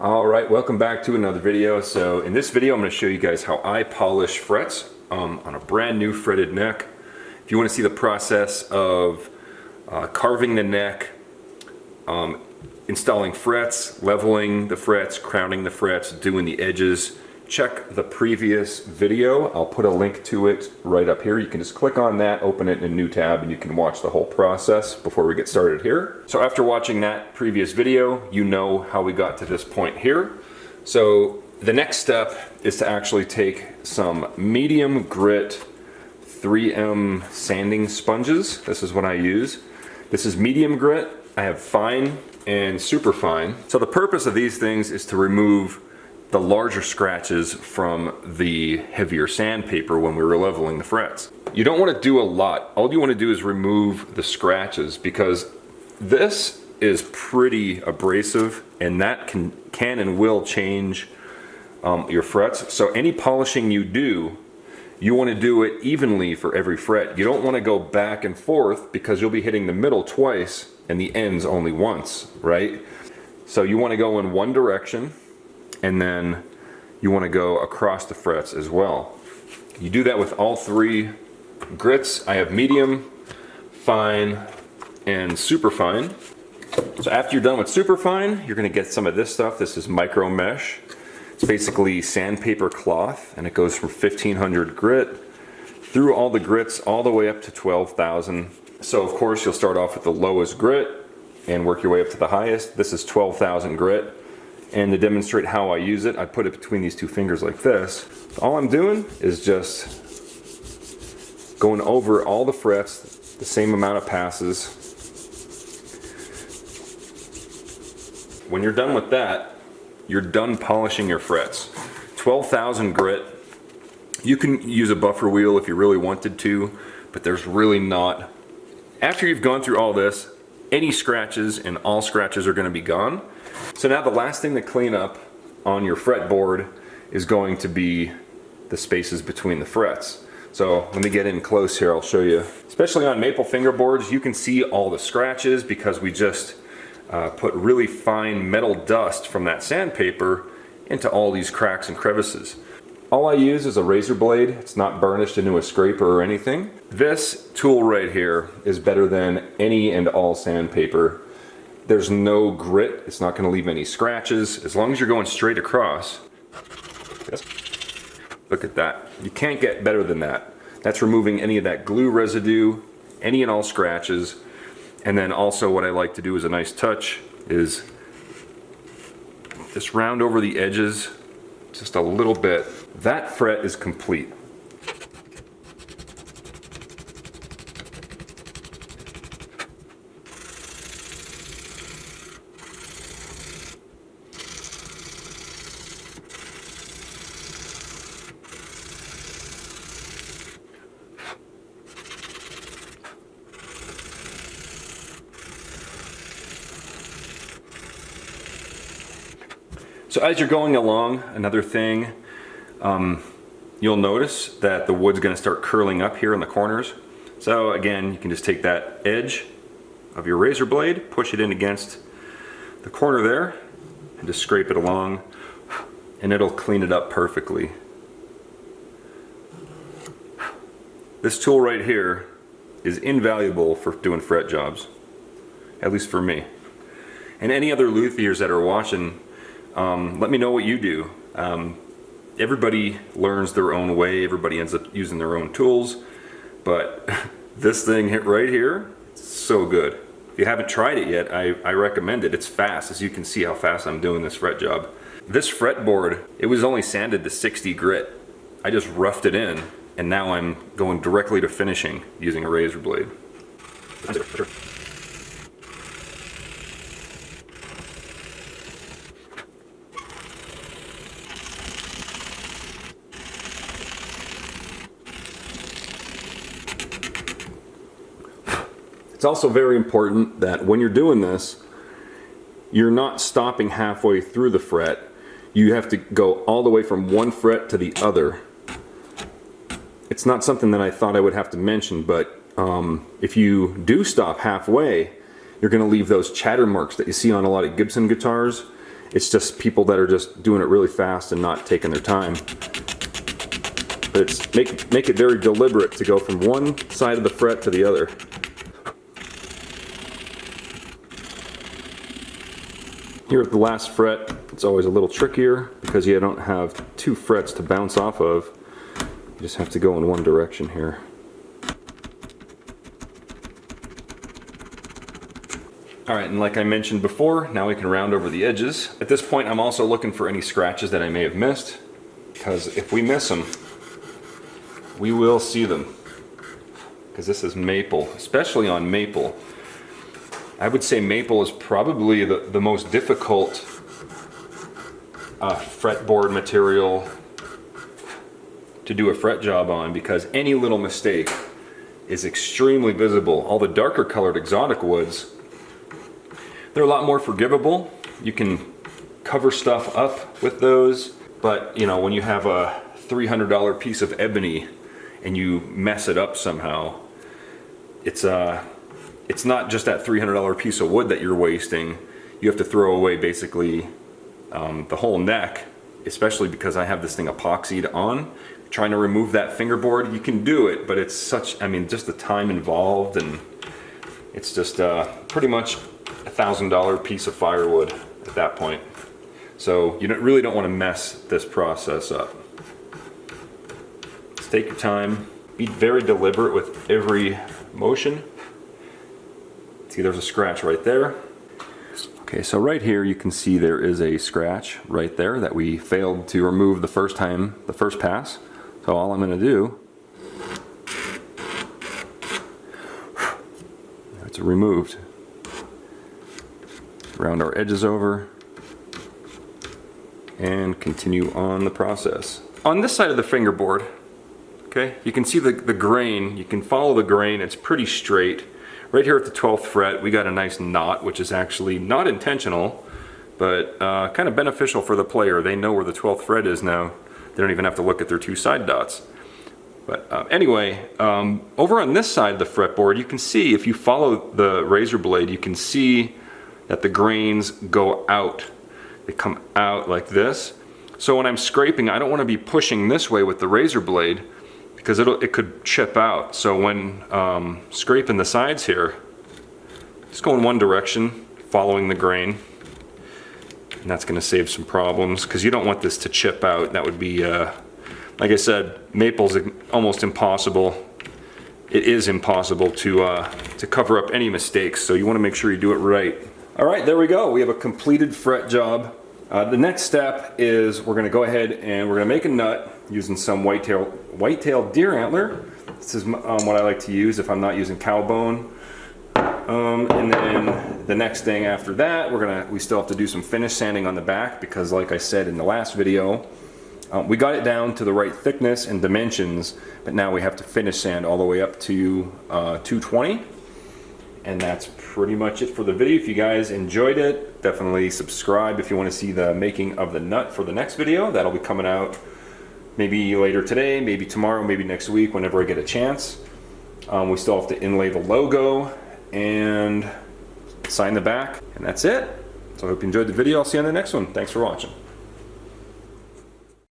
Alright, welcome back to another video. So in this video I'm going to show you guys how I polish frets on a brand new fretted neck. If you want to see the process of carving the neck, installing frets, leveling the frets, crowning the frets, doing the edges, check the previous video. I'll put a link to it right up here. You can just click on that, open it in a new tab, and you can watch the whole process before we get started here. So after watching that previous video, you know how we got to this point here. So the next step is to actually take some medium grit 3M sanding sponges. This is what I use. This is medium grit. I have fine and super fine. So the purpose of these things is to remove the larger scratches from the heavier sandpaper when we were leveling the frets. You don't want to do a lot. All you want to do is remove the scratches, because this is pretty abrasive and that can and will change your frets. So any polishing you do, you want to do it evenly for every fret. You don't want to go back and forth, because you'll be hitting the middle twice and the ends only once, right? So you want to go in one direction, and then you want to go across the frets as well. You do that with all three grits. I have medium, fine, and super fine. So after you're done with super fine, you're going to get some of this stuff. This is micro mesh. It's basically sandpaper cloth, and it goes from 1500 grit through all the grits all the way up to 12,000. So of course you'll start off with the lowest grit and work your way up to the highest. This is 12,000 grit. And to demonstrate how I use it, I put it between these two fingers like this. All I'm doing is just going over all the frets, the same amount of passes. When you're done with that, you're done polishing your frets. 12,000 grit. You can use a buffer wheel if you really wanted to, but there's really not. After you've gone through all this, any scratches and all scratches are going to be gone. So now the last thing to clean up on your fretboard is going to be the spaces between the frets. So let me get in close here, I'll show you. Especially on maple fingerboards, you can see all the scratches because we just put really fine metal dust from that sandpaper into all these cracks and crevices. All I use is a razor blade. It's not burnished into a scraper or anything. This tool right here is better than any and all sandpaper. There's no grit. It's not going to leave any scratches. As long as you're going straight across. Look at that. You can't get better than that. That's removing any of that glue residue, any and all scratches. And then also what I like to do as a nice touch is just round over the edges just a little bit. That fret is complete. So as you're going along, another thing, you'll notice that the wood's going to start curling up here in the corners. So again, you can just take that edge of your razor blade, push it in against the corner there, and just scrape it along, and it'll clean it up perfectly. This tool right here is invaluable for doing fret jobs, at least for me. And any other luthiers that are watching, let me know what you do. Everybody learns their own way, everybody ends up using their own tools, but this thing right here, it's so good. If you haven't tried it yet, I recommend it. It's fast, as you can see how fast I'm doing this fret job. This fretboard, it was only sanded to 60 grit. I just roughed it in, and now I'm going directly to finishing using a razor blade. It's also very important that when you're doing this, you're not stopping halfway through the fret. You have to go all the way from one fret to the other. It's not something that I thought I would have to mention, but if you do stop halfway, you're going to leave those chatter marks that you see on a lot of Gibson guitars, It's just people that are just doing it really fast and not taking their time. But it's make it very deliberate to go from one side of the fret to the other. Here at the last fret, it's always a little trickier because you don't have two frets to bounce off of. You just have to go in one direction here. Alright, and like I mentioned before, now we can round over the edges. At this point, I'm also looking for any scratches that I may have missed, because if we miss them, we will see them. Because this is maple, especially on maple. I would say maple is probably the most difficult fretboard material to do a fret job on, because any little mistake is extremely visible. All the darker colored exotic woods, they're a lot more forgivable. You can cover stuff up with those, but you know, when you have a $300 piece of ebony and you mess it up somehow, it's not just that $300 piece of wood that you're wasting. You have to throw away basically the whole neck, especially because I have this thing epoxied on. Trying to remove that fingerboard, you can do it, but it's such, I mean, just the time involved, and it's just pretty much $1,000 piece of firewood at that point. So you really don't want to mess this process up. Just take your time, be very deliberate with every motion. See, there's a scratch right there. Okay, so right here you can see there is a scratch right there that we failed to remove the first time, the first pass. So all I'm going to do, it's removed. Round our edges over and continue on the process. On this side of the fingerboard, okay, you can see the grain, you can follow the grain, it's pretty straight. Right here at the 12th fret, we got a nice knot, which is actually not intentional, but kind of beneficial for the player. They know where the 12th fret is now. They don't even have to look at their two side dots. But anyway, over on this side of the fretboard, you can see, if you follow the razor blade, you can see that the grains go out. They come out like this. So when I'm scraping, I don't want to be pushing this way with the razor blade, because it could chip out. So when scraping the sides here, just go in one direction, following the grain, and that's going to save some problems, because you don't want this to chip out. That would be, like I said, maple's almost impossible. It is impossible to cover up any mistakes, so you want to make sure you do it right. All right, there we go. We have a completed fret job. The next step is we're going to go ahead and we're going to make a nut using some white-tailed deer antler. This is what I like to use if I'm not using cow bone. And then the next thing after that, we still have to do some finish sanding on the back, because like I said in the last video, we got it down to the right thickness and dimensions, but now we have to finish sand all the way up to 220. And that's pretty much it for the video. If you guys enjoyed it, definitely subscribe if you want to see the making of the nut for the next video. That'll be coming out maybe later today, maybe tomorrow, maybe next week, whenever I get a chance. We still have to inlay the logo and sign the back, and that's it. So I hope you enjoyed the video. I'll see you on the next one. Thanks for watching.